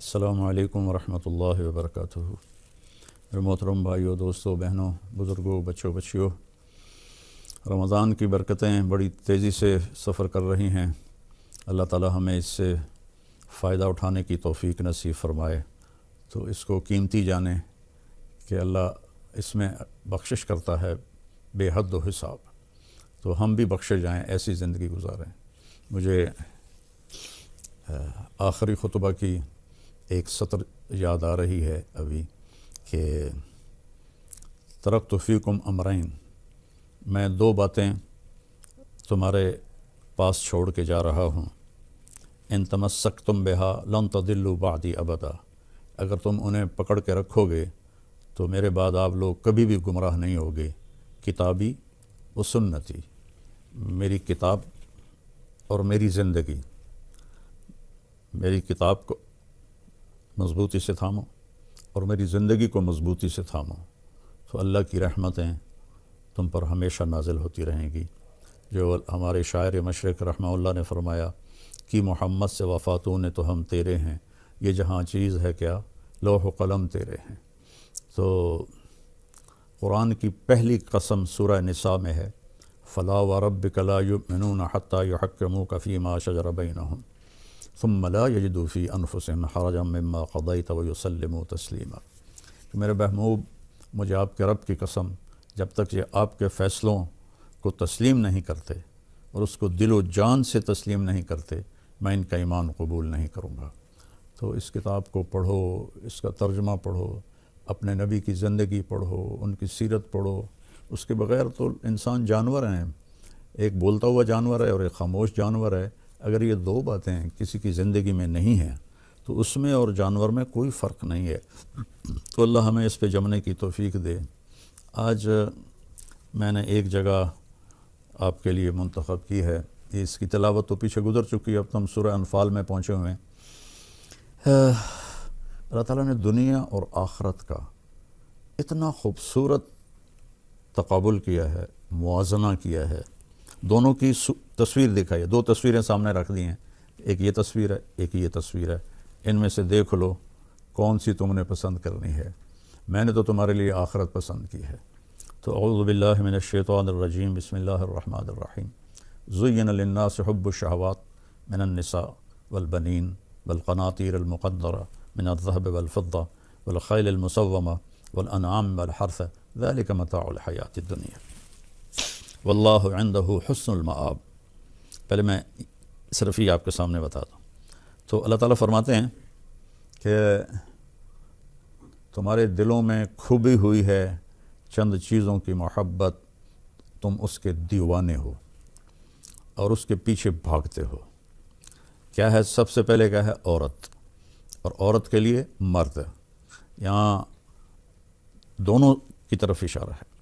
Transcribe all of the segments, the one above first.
السلام علیکم ورحمۃ اللہ وبرکاتہ۔ میرے محترم بھائیوں، دوستوں، بہنوں، بزرگوں، بچوں، بچیوں، رمضان کی برکتیں بڑی تیزی سے سفر کر رہی ہیں۔ اللہ تعالی ہمیں اس سے فائدہ اٹھانے کی توفیق نصیب فرمائے۔ تو اس کو قیمتی جانیں کہ اللہ اس میں بخشش کرتا ہے بے حد و حساب، تو ہم بھی بخشے جائیں، ایسی زندگی گزاریں۔ مجھے آخری خطبہ کی ایک سطر یاد آ رہی ہے ابھی کہ ترکت فیکم امرین، میں دو باتیں تمہارے پاس چھوڑ کے جا رہا ہوں، ان تمسکتم بہا لن تضلوا بعدی ابدا، اگر تم انہیں پکڑ کے رکھو گے تو میرے بعد آپ لوگ کبھی بھی گمراہ نہیں ہوگے۔ کتابی و سنتی، میری کتاب اور میری زندگی، میری کتاب کو مضبوطی سے تھامو اور میری زندگی کو مضبوطی سے تھامو، تو اللہ کی رحمتیں تم پر ہمیشہ نازل ہوتی رہیں گی۔ جو ہمارے شاعر مشرق رحمہ اللہ نے فرمایا کہ محمد سے وفاتوں نے تو ہم تیرے ہیں، یہ جہاں چیز ہے کیا لوح و قلم تیرے ہیں۔ تو قرآن کی پہلی قسم سورہ نساء میں ہے، فلا وربک لا یؤمنون حتی یحکموک فیما شجر بینہم ثم لا یجدوا فی انفسہم حرجا مما قضیت ویسلموا تسلیما۔ کہ میرے محبوب، مجھے آپ کے رب کی قسم، جب تک یہ آپ کے فیصلوں کو تسلیم نہیں کرتے اور اس کو دل و جان سے تسلیم نہیں کرتے، میں ان کا ایمان قبول نہیں کروں گا۔ تو اس کتاب کو پڑھو، اس کا ترجمہ پڑھو، اپنے نبی کی زندگی پڑھو، ان کی سیرت پڑھو۔ اس کے بغیر تو انسان جانور ہیں، ایک بولتا ہوا جانور ہے اور ایک خاموش جانور ہے۔ اگر یہ دو باتیں کسی کی زندگی میں نہیں ہیں تو اس میں اور جانور میں کوئی فرق نہیں ہے۔ تو اللہ ہمیں اس پہ جمنے کی توفیق دے۔ آج میں نے ایک جگہ آپ کے لیے منتخب کی ہے، اس کی تلاوت تو پیچھے گزر چکی ہے، اب تو ہم سورہ انفال میں پہنچے ہوئے ہیں۔ اللہ تعالیٰ نے دنیا اور آخرت کا اتنا خوبصورت تقابل کیا ہے، موازنہ کیا ہے، دونوں کی تصویر دکھائی ہے۔ دو تصویریں سامنے رکھ دی ہیں، ایک یہ تصویر ہے، ایک یہ تصویر ہے، ان میں سے دیکھ لو کون سی تم نے پسند کرنی ہے۔ میں نے تو تمہارے لیے آخرت پسند کی ہے۔ تو اعوذ باللہ من الشیطان الرجیم، بسم اللہ الرحمن الرحیم۔ زین للناس حب الشہوات من النساء والبنین والقناطیر المقنطرہ من الذہب والفضہ والخیل المسومہ والانعام والحرث ذلک متاع الحیاۃ الدنیا واللہ عندہ حسن المآب۔ پہلے میں صرف ہی آپ کے سامنے بتا دوں تو اللہ تعالیٰ فرماتے ہیں کہ تمہارے دلوں میں کھبی ہوئی ہے چند چیزوں کی محبت، تم اس کے دیوانے ہو اور اس کے پیچھے بھاگتے ہو۔ کیا ہے؟ سب سے پہلے کیا ہے؟ عورت، اور عورت کے لیے مرد۔ یہاں دونوں کی طرف اشارہ ہے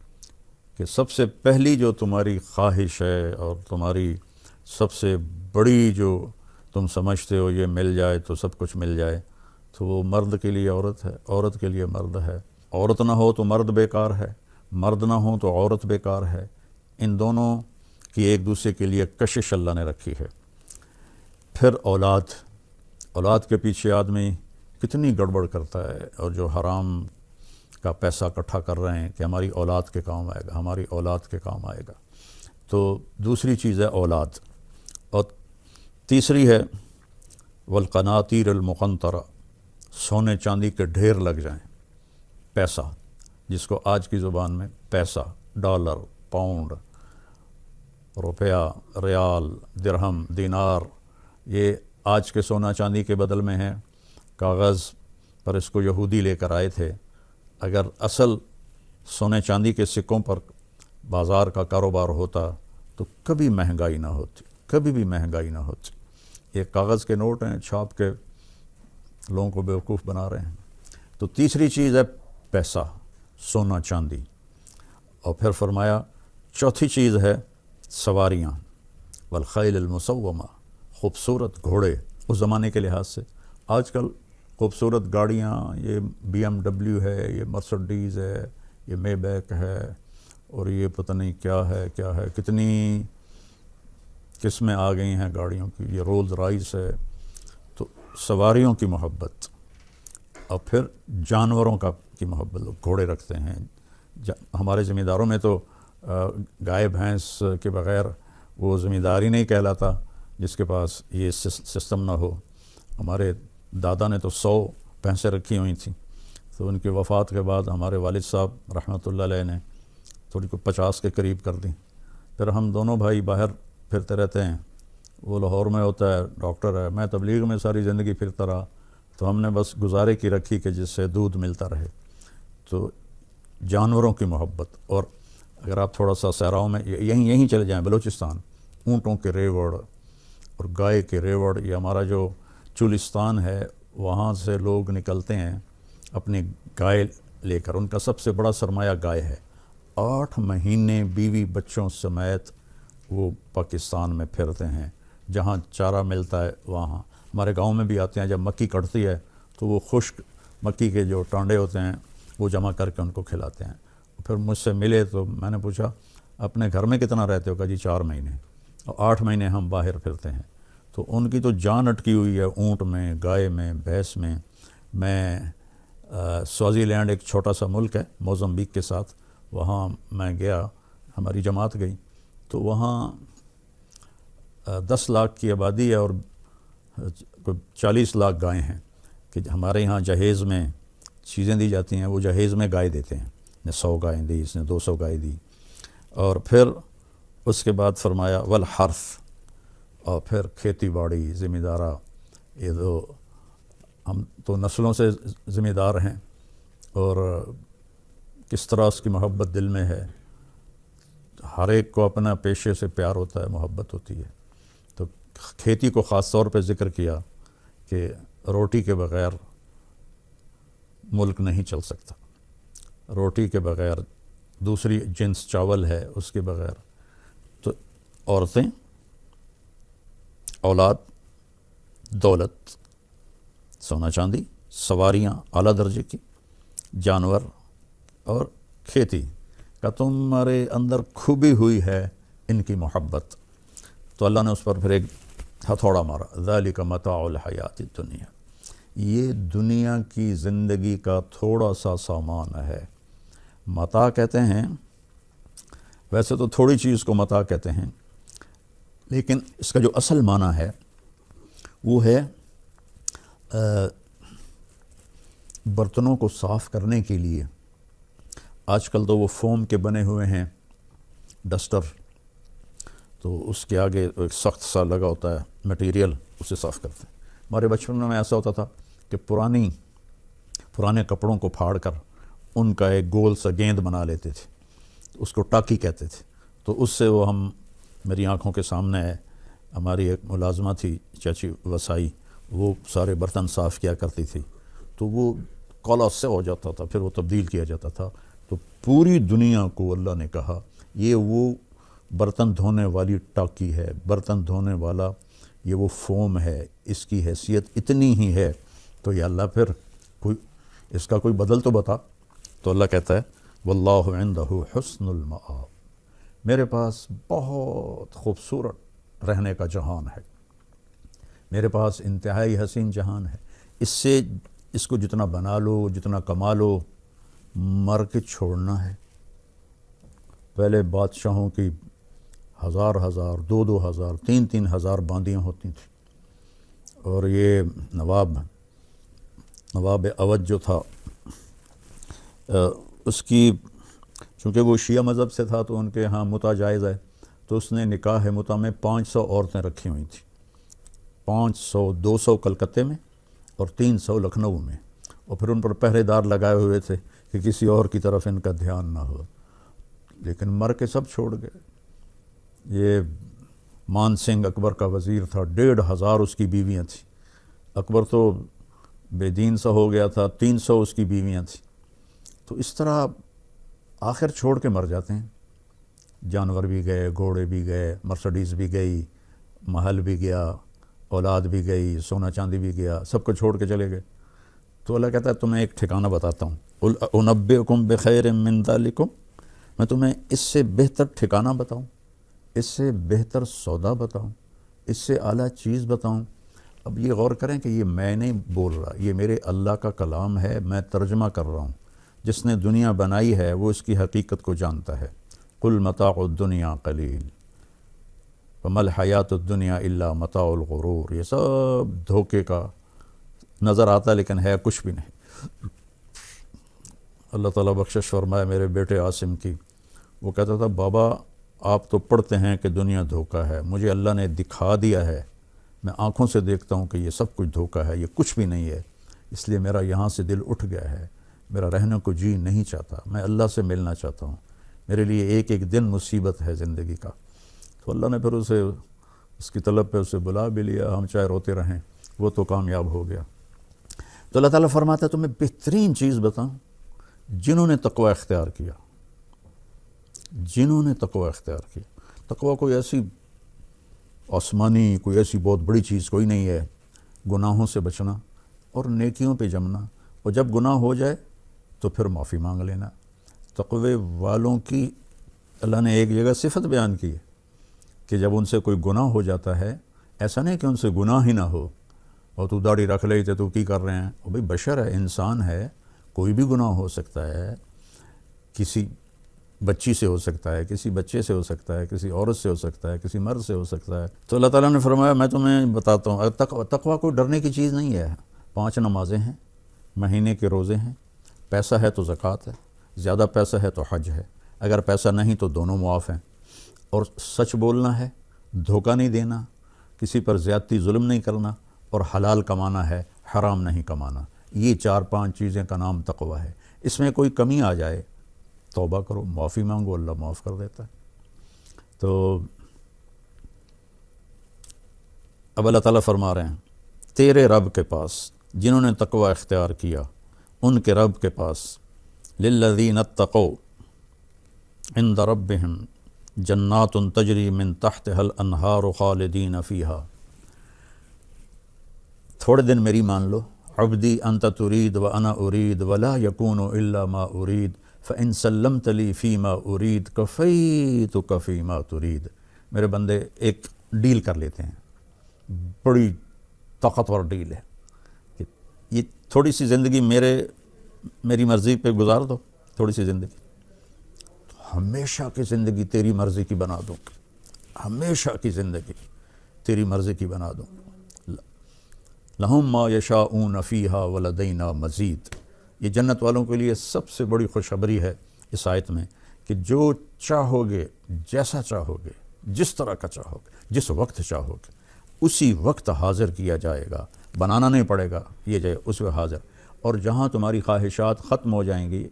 کہ سب سے پہلی جو تمہاری خواہش ہے اور تمہاری سب سے بڑی جو تم سمجھتے ہو یہ مل جائے تو سب کچھ مل جائے، تو وہ مرد کے لیے عورت ہے، عورت کے لیے مرد ہے۔ عورت نہ ہو تو مرد بیکار ہے، مرد نہ ہو تو عورت بیکار ہے۔ ان دونوں کی ایک دوسرے کے لیے کشش اللہ نے رکھی ہے۔ پھر اولاد، اولاد کے پیچھے آدمی کتنی گڑبڑ کرتا ہے، اور جو حرام کا پیسہ اکٹھا کر رہے ہیں کہ ہماری اولاد کے کام آئے گا، ہماری اولاد کے کام آئے گا۔ تو دوسری چیز ہے اولاد، اور تیسری ہے والقناطیر المقنطرہ، سونے چاندی کے ڈھیر لگ جائیں، پیسہ، جس کو آج کی زبان میں پیسہ، ڈالر، پاؤنڈ، روپیہ، ریال، درہم، دینار، یہ آج کے سونا چاندی کے بدل میں ہیں۔ کاغذ پر اس کو یہودی لے کر آئے تھے۔ اگر اصل سونے چاندی کے سکوں پر بازار کا کاروبار ہوتا تو کبھی مہنگائی نہ ہوتی، کبھی بھی مہنگائی نہ ہوتی۔ یہ کاغذ کے نوٹ ہیں، چھاپ کے لوگوں کو بیوقوف بنا رہے ہیں۔ تو تیسری چیز ہے پیسہ، سونا چاندی۔ اور پھر فرمایا چوتھی چیز ہے سواریاں، والخیل المسومہ، خوبصورت گھوڑے اس زمانے کے لحاظ سے۔ آج کل خوبصورت گاڑیاں، یہ BMW ہے، یہ مرسڈیز ہے، یہ مے بیک ہے، اور یہ پتہ نہیں کیا ہے، کتنی قسمیں آ گئی ہیں گاڑیوں کی، یہ رولز رائس ہے۔ تو سواریوں کی محبت، اور پھر جانوروں کی محبت، لوگ گھوڑے رکھتے ہیں. ہمارے ذمہ داروں میں تو گائے بھینس کے بغیر وہ ذمہ دار ہی نہیں کہلاتا جس کے پاس یہ سسٹم نہ ہو. ہمارے دادا نے تو 100 بھینسیں رکھی ہوئی تھیں، تو ان کی وفات کے بعد ہمارے والد صاحب رحمۃ اللہ علیہ نے تھوڑی کو 50 کے قریب کر دی. پھر ہم دونوں بھائی باہر پھرتے رہتے ہیں. وہ لاہور میں ہوتا ہے، ڈاکٹر ہے، میں تبلیغ میں ساری زندگی پھرتا رہا. تو ہم نے بس گزارے کی رکھی کہ جس سے دودھ ملتا رہے. تو جانوروں کی محبت. اور اگر آپ تھوڑا سا صحراؤں میں یہیں چلے جائیں، بلوچستان، اونٹوں کے ریوڑ اور گائے کے ریوڑ. یہ ہمارا جو چولستان ہے وہاں سے لوگ نکلتے ہیں اپنی گائے لے کر. ان کا سب سے بڑا سرمایہ گائے ہے. 8 مہینے بیوی بچوں سمیت وہ پاکستان میں پھرتے ہیں، جہاں چارہ ملتا ہے وہاں. ہمارے گاؤں میں بھی آتے ہیں. جب مکی کٹتی ہے تو وہ خشک مکی کے جو ٹانڈے ہوتے ہیں وہ جمع کر کے ان کو کھلاتے ہیں. پھر مجھ سے ملے تو میں نے پوچھا اپنے گھر میں کتنا رہتے ہو؟ کہا جی 4 مہینے، اور 8 مہینے ہم باہر پھرتے ہیں. تو ان کی تو جان اٹکی ہوئی ہے اونٹ میں، گائے میں، بھینس میں. میں سوازی لینڈ ایک چھوٹا سا ملک ہے موزمبیق کے ساتھ، وہاں میں گیا، ہماری جماعت گئی. تو وہاں 10 لاکھ کی آبادی ہے اور 40 لاکھ گائیں ہیں. کہ ہمارے یہاں جہیز میں چیزیں دی جاتی ہیں، وہ جہیز میں گائے دیتے ہیں. نے 100 گائیں دی، اس نے 200 گائے دی. اور پھر اس کے بعد فرمایا والحرث، اور پھر کھیتی باڑی، ذمہ دارہ. یہ ہم تو نسلوں سے ذمہ دار ہیں، اور کس طرح اس کی محبت دل میں ہے. ہر ایک کو اپنا پیشے سے پیار ہوتا ہے، محبت ہوتی ہے. تو کھیتی کو خاص طور پہ ذکر کیا کہ روٹی کے بغیر ملک نہیں چل سکتا. روٹی کے بغیر، دوسری جنس چاول ہے اس کے بغیر. تو عورتیں، اولاد، دولت، سونا چاندی، سواریاں اعلیٰ درجے کی، جانور اور کھیتی کا تمہارے اندر کھبی ہوئی ہے ان کی محبت. تو اللہ نے اس پر پھر ایک ہتھوڑا مارا، ذالک متاع الحیات الدنیا. یہ دنیا کی زندگی کا تھوڑا سا سامان ہے. متاع کہتے ہیں، ویسے تو تھوڑی چیز کو متاع کہتے ہیں، لیکن اس کا جو اصل معنی ہے وہ ہے برتنوں کو صاف کرنے کے لیے. آج کل تو وہ فوم کے بنے ہوئے ہیں ڈسٹر، تو اس کے آگے ایک سخت سا لگا ہوتا ہے مٹیریل، اسے صاف کرتے ہیں. ہمارے بچپن میں ایسا ہوتا تھا کہ پرانے کپڑوں کو پھاڑ کر ان کا ایک گول سا گیند بنا لیتے تھے، اس کو ٹاکی کہتے تھے. تو اس سے وہ میری آنکھوں کے سامنے ہے، ہماری ایک ملازمہ تھی چاچی وسائی، وہ سارے برتن صاف کیا کرتی تھی. تو وہ کالا سے ہو جاتا تھا، پھر وہ تبدیل کیا جاتا تھا. تو پوری دنیا کو اللہ نے کہا یہ وہ برتن دھونے والی ٹاکی ہے، برتن دھونے والا یہ وہ فوم ہے، اس کی حیثیت اتنی ہی ہے. تو یا اللہ پھر اس کا کوئی بدل تو بتا. تو اللہ کہتا ہے واللہ عندہ حسن المآب، میرے پاس بہت خوبصورت رہنے کا جہان ہے، میرے پاس انتہائی حسین جہان ہے. اس کو جتنا بنا لو، جتنا کما لو، مر کے چھوڑنا ہے. پہلے بادشاہوں کی 1000 2,000 3,000 باندیاں ہوتی تھیں. اور یہ نواب اودھ جو تھا، اس کی چونکہ وہ شیعہ مذہب سے تھا تو ان کے ہاں متع جائز ہے. تو اس نے نکاح متع میں 500 عورتیں رکھی ہوئی تھیں. 500، 200 کلکتے میں اور 300 لکھنؤ میں. اور پھر ان پر پہرے دار لگائے ہوئے تھے کہ کسی اور کی طرف ان کا دھیان نہ ہو. لیکن مر کے سب چھوڑ گئے. یہ مان سنگھ اکبر کا وزیر تھا، 1,500 اس کی بیویاں تھیں. اکبر تو بے دین سا ہو گیا تھا، 300 اس کی بیویاں تھیں. تو اس طرح آخر چھوڑ کے مر جاتے ہیں. جانور بھی گئے، گھوڑے بھی گئے، مرسڈیز بھی گئی، محل بھی گیا، اولاد بھی گئی، سونا چاندی بھی گیا، سب کو چھوڑ کے چلے گئے. تو اللہ کہتا ہے تمہیں ایک ٹھکانہ بتاتا ہوں، قل انبئکم بخیر من ذالکم، میں تمہیں اس سے بہتر ٹھکانہ بتاؤں، اس سے بہتر سودا بتاؤں، اس سے اعلیٰ چیز بتاؤں. اب یہ غور کریں کہ یہ میں نہیں بول رہا، یہ میرے اللہ کا کلام ہے، میں ترجمہ کر رہا ہوں۔ جس نے دنیا بنائی ہے وہ اس کی حقیقت کو جانتا ہے۔ قل متاع الدنیا قلیل وما الحیات الدنیا الا متاع الغرور، یہ سب دھوکے کا نظر آتا لیکن ہے کچھ بھی نہیں۔ اللہ تعالیٰ بخشش فرمائے میرے بیٹے عاصم کی، وہ کہتا تھا بابا آپ تو پڑھتے ہیں کہ دنیا دھوکہ ہے، مجھے اللہ نے دکھا دیا ہے، میں آنکھوں سے دیکھتا ہوں کہ یہ سب کچھ دھوکہ ہے، یہ کچھ بھی نہیں ہے، اس لیے میرا یہاں سے دل اٹھ گیا ہے، میرا رہنے کو جی نہیں چاہتا، میں اللہ سے ملنا چاہتا ہوں، میرے لیے ایک ایک دن مصیبت ہے زندگی کا۔ تو اللہ نے پھر اسے اس کی طلب پہ اسے بلا بھی لیا، ہم چاہے روتے رہیں، وہ تو کامیاب ہو گیا۔ تو اللہ تعالیٰ فرماتا ہے تمہیں بہترین چیز بتاؤں، جنہوں نے تقوی اختیار کیا، جنہوں نے تقوی اختیار کیا۔ تقوی کوئی ایسی آسمانی، کوئی ایسی بہت بڑی چیز کوئی نہیں ہے، گناہوں سے بچنا اور نیکیوں پہ جمنا، اور جب گناہ ہو جائے تو پھر معافی مانگ لینا۔ تقوی والوں کی اللہ نے ایک جگہ صفت بیان کی ہے کہ جب ان سے کوئی گناہ ہو جاتا ہے، ایسا نہیں کہ ان سے گناہ ہی نہ ہو اور تو داڑھی رکھ لئی تے تو کی کر رہے ہیں، وہ بھئی بشر ہے، انسان ہے، کوئی بھی گناہ ہو سکتا ہے، کسی بچی سے ہو سکتا ہے، کسی بچے سے ہو سکتا ہے، کسی عورت سے ہو سکتا ہے، کسی مرد سے ہو سکتا ہے۔ تو اللہ تعالیٰ نے فرمایا میں تمہیں بتاتا ہوں، تقوی کوئی ڈرنے کی چیز نہیں ہے۔ 5 نمازیں ہیں، مہینے کے روزے ہیں، پیسہ ہے تو زکوٰۃ ہے، زیادہ پیسہ ہے تو حج ہے، اگر پیسہ نہیں تو دونوں معاف ہیں، اور سچ بولنا ہے، دھوکہ نہیں دینا، کسی پر زیادتی ظلم نہیں کرنا، اور حلال کمانا ہے، حرام نہیں کمانا۔ یہ 4-5 چیزیں کا نام تقوی ہے۔ اس میں کوئی کمی آ جائے توبہ کرو، معافی مانگو، اللہ معاف کر دیتا ہے۔ تو اب اللہ تعالیٰ فرما رہے ہیں تیرے رب کے پاس، جنہوں نے تقوی اختیار کیا ان کے رب کے پاس، للذین اتقوا عند ربہم جنات تجری من تحتها الانہار خالدین فیہا۔ تھوڑے دن میری مان لو، عبدی انت ترید وانا ارید ولا یکون الا ما ارید فإن سلمت لی فیما ارید کفیتک فیما ترید۔ میرے بندے ایک ڈیل کر لیتے ہیں، بڑی طاقتور ڈیل ہے کہ یہ تھوڑی سی زندگی میری مرضی پہ گزار دو، تھوڑی سی زندگی، ہمیشہ کی زندگی تیری مرضی کی بنا دوں، ہمیشہ کی زندگی تیری مرضی کی بنا دوں۔ لہم ما یشاءون فیہا ولدینا مزید۔ یہ جنت والوں کے لیے سب سے بڑی خوشخبری ہے اس آیت میں کہ جو چاہو گے، جیسا چاہو گے، جس طرح کا چاہو گے، جس وقت چاہو گے، اسی وقت حاضر کیا جائے گا، بنانا نہیں پڑے گا، یہ جائے اس وقت حاضر۔ اور جہاں تمہاری خواہشات ختم ہو جائیں گی،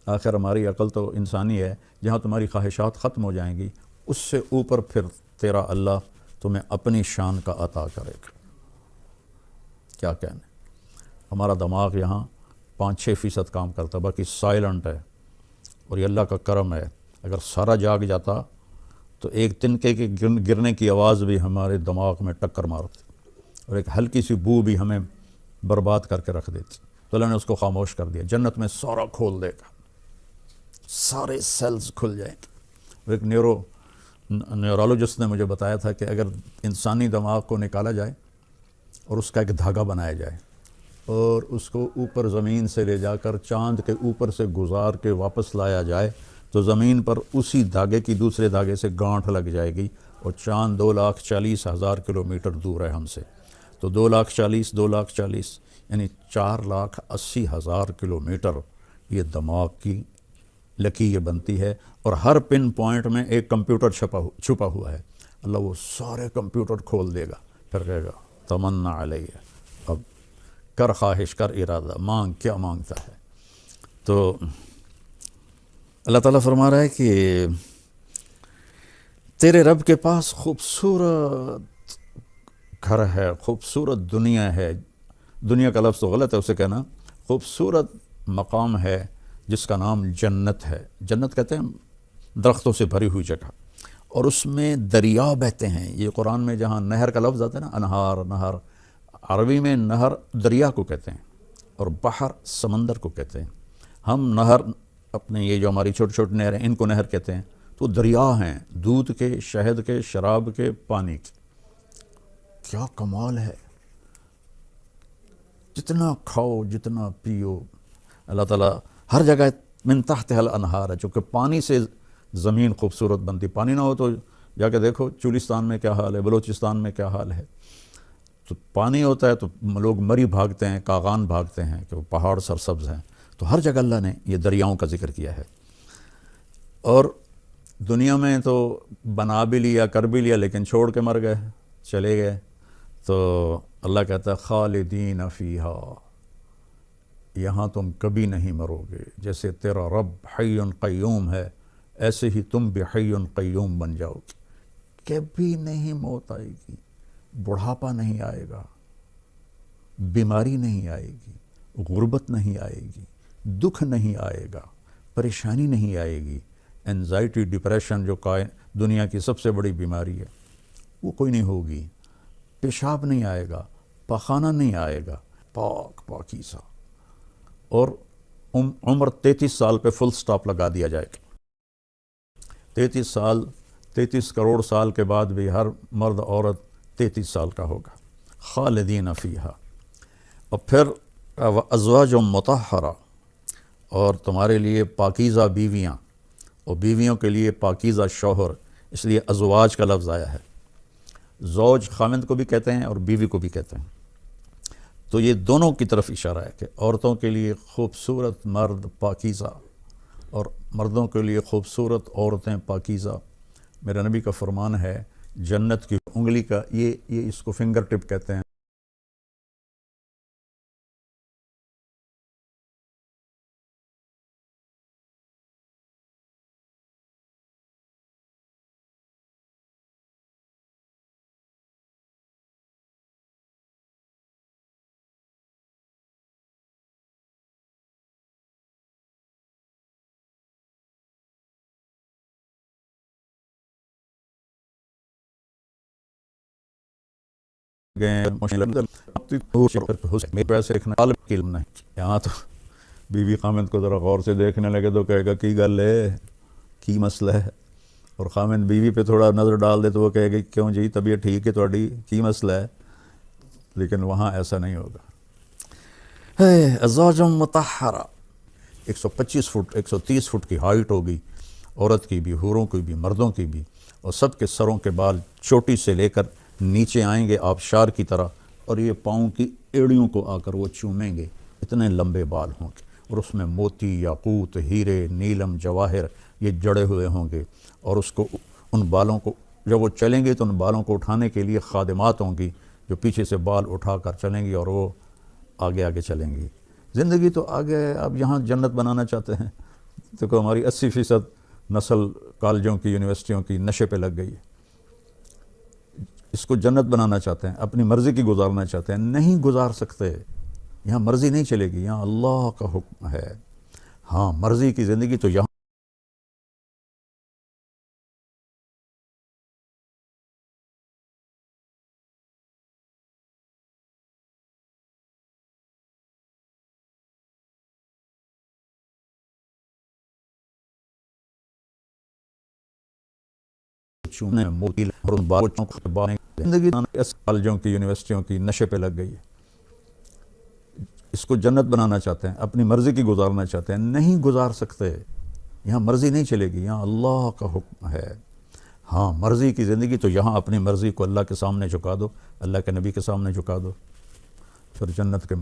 آخر ہماری عقل تو انسانی ہے، جہاں تمہاری خواہشات ختم ہو جائیں گی اس سے اوپر پھر تیرا اللہ تمہیں اپنی شان کا عطا کرے گا۔ کیا کہنے، ہمارا دماغ یہاں 5-6% کام کرتا، باقی سائلنٹ ہے، اور یہ اللہ کا کرم ہے۔ اگر سارا جاگ جاتا تو ایک تنکے کے گرنے کی آواز بھی ہمارے دماغ میں ٹکر مارتی، اور ایک ہلکی سی بو بھی ہمیں برباد کر کے رکھ دیتی۔ تو اللہ نے اس کو خاموش کر دیا، جنت میں سارا کھول دے گا، سارے سیلز کھل جائیں گے۔ ایک نیورولوجسٹ نے مجھے بتایا تھا کہ اگر انسانی دماغ کو نکالا جائے اور اس کا ایک دھاگا بنایا جائے اور اس کو اوپر زمین سے لے جا کر چاند کے اوپر سے گزار کے واپس لایا جائے تو زمین پر اسی دھاگے کی دوسرے دھاگے سے گانٹھ لگ جائے گی، اور چاند 2,40,000 کلومیٹر دور ہے ہم سے۔ تو 2,40,000 یعنی 4,80,000 کلومیٹر یہ دماغ کی لکیر بنتی ہے، اور ہر پن پوائنٹ میں ایک کمپیوٹر چھپا ہوا ہے۔ اللہ وہ سارے کمپیوٹر کھول دے گا، پھر کہے گا تمنا علیہ، اب کر خواہش، کر ارادہ، مانگ، کیا مانگتا ہے۔ تو اللہ تعالیٰ فرما رہا ہے کہ تیرے رب کے پاس خوبصورت گھر ہے، خوبصورت دنیا ہے، دنیا کا لفظ تو غلط ہے اسے کہنا، خوبصورت مقام ہے جس کا نام جنت ہے۔ جنت کہتے ہیں درختوں سے بھری ہوئی جگہ، اور اس میں دریا بہتے ہیں۔ یہ قرآن میں جہاں نہر کا لفظ آتا ہے نا، انہار، نہر، عربی میں نہر دریا کو کہتے ہیں، اور بحر سمندر کو کہتے ہیں۔ ہم نہر، اپنے یہ جو ہماری چھوٹی چھوٹی نہریں ان کو نہر کہتے ہیں، تو دریا ہیں دودھ کے، شہد کے، شراب کے، پانی کے۔ کیا کمال ہے! جتنا کھاؤ جتنا پیو. اللہ تعالیٰ ہر جگہ من تحتها الانہار ہے، چونکہ پانی سے زمین خوبصورت بنتی. پانی نہ ہو تو جا کے دیکھو چولستان میں کیا حال ہے، بلوچستان میں کیا حال ہے. تو پانی ہوتا ہے تو لوگ مری بھاگتے ہیں، کاغان بھاگتے ہیں کہ وہ پہاڑ سرسبز ہیں. تو ہر جگہ اللہ نے یہ دریاؤں کا ذکر کیا ہے. اور دنیا میں تو بنا بھی لیا، کر بھی لیا، لیکن چھوڑ کے مر گئے، چلے گئے. تو اللہ کہتا ہے خالدین فیہا، یہاں تم کبھی نہیں مرو گے. جیسے تیرا رب حی قیوم ہے، ایسے ہی تم بھی حی قیوم بن جاؤ گے. کبھی نہیں موت آئے گی، بڑھاپا نہیں آئے گا، بیماری نہیں آئے گی، غربت نہیں آئے گی، دکھ نہیں آئے گا، پریشانی نہیں آئے گی. انزائٹی، ڈپریشن جو دنیا کی سب سے بڑی بیماری ہے، وہ کوئی نہیں ہوگی. پیشاب نہیں آئے گا، پاخانہ نہیں آئے گا، پاکیزہ. اور عمر 33 سال پہ فل سٹاپ لگا دیا جائے گا. 33 سال، 33 کروڑ سال کے بعد بھی ہر مرد عورت 33 سال کا ہوگا. خالدین فیہا. اور پھر ازواج مطہرہ، اور تمہارے لیے پاکیزہ بیویاں، اور بیویوں کے لیے پاکیزہ شوہر. اس لیے ازواج کا لفظ آیا ہے. زوج خامند کو بھی کہتے ہیں اور بیوی کو بھی کہتے ہیں. تو یہ دونوں کی طرف اشارہ ہے کہ عورتوں کے لیے خوبصورت مرد پاکیزہ، اور مردوں کے لیے خوبصورت عورتیں پاکیزہ. میرا نبی کا فرمان ہے جنت کی انگلی کا، یہ اس کو فنگر ٹپ کہتے ہیں. یہاں تو بیوی خامند کو ذرا غور سے دیکھنے لگے تو کہے گا کی گل ہے، کی مسئلہ ہے. اور خامند بیوی پہ تھوڑا نظر ڈال دے تو وہ کہے گا کیوں جی طبیعت ٹھیک ہے تھوڑی، کی مسئلہ ہے. لیکن وہاں ایسا نہیں ہوگا. ازواج مطہرہ، 125 فٹ 130 فٹ کی ہائٹ ہوگی عورت کی بھی، حوروں کی بھی، مردوں کی بھی. اور سب کے سروں کے بال چوٹی سے لے کر نیچے آئیں گے آبشار کی طرح، اور یہ پاؤں کی ایڑیوں کو آ کر وہ چومیں گے. اتنے لمبے بال ہوں گے، اور اس میں موتی، یاقوت، ہیرے، نیلم، جواہر یہ جڑے ہوئے ہوں گے. اور اس کو، ان بالوں کو جب وہ چلیں گے تو ان بالوں کو اٹھانے کے لیے خادمات ہوں گی جو پیچھے سے بال اٹھا کر چلیں گی، اور وہ آگے آگے چلیں گی. زندگی تو آگے ہے. اب یہاں جنت بنانا چاہتے ہیں. دیکھو ہماری 80% نسل کالجوں کی، یونیورسٹیوں کی نشے پہ لگ گئی ہے. اس کو جنت بنانا چاہتے ہیں، اپنی مرضی کی گزارنا چاہتے ہیں. نہیں گزار سکتے. یہاں مرضی نہیں چلے گی، یہاں اللہ کا حکم ہے. ہاں مرضی کی زندگی تو یہاں چونے موتی اور ان بالوں کو بانے. زندگی کالجوں کی، یونیورسٹیوں کی نشے پہ لگ گئی ہے. اس کو جنت بنانا چاہتے ہیں، اپنی مرضی کی گزارنا چاہتے ہیں. نہیں گزار سکتے. یہاں مرضی نہیں چلے گی، یہاں اللہ کا حکم ہے. ہاں مرضی کی زندگی تو یہاں اپنی مرضی کو اللہ کے سامنے جھکا دو، اللہ کے نبی کے سامنے جھکا دو، پھر جنت کے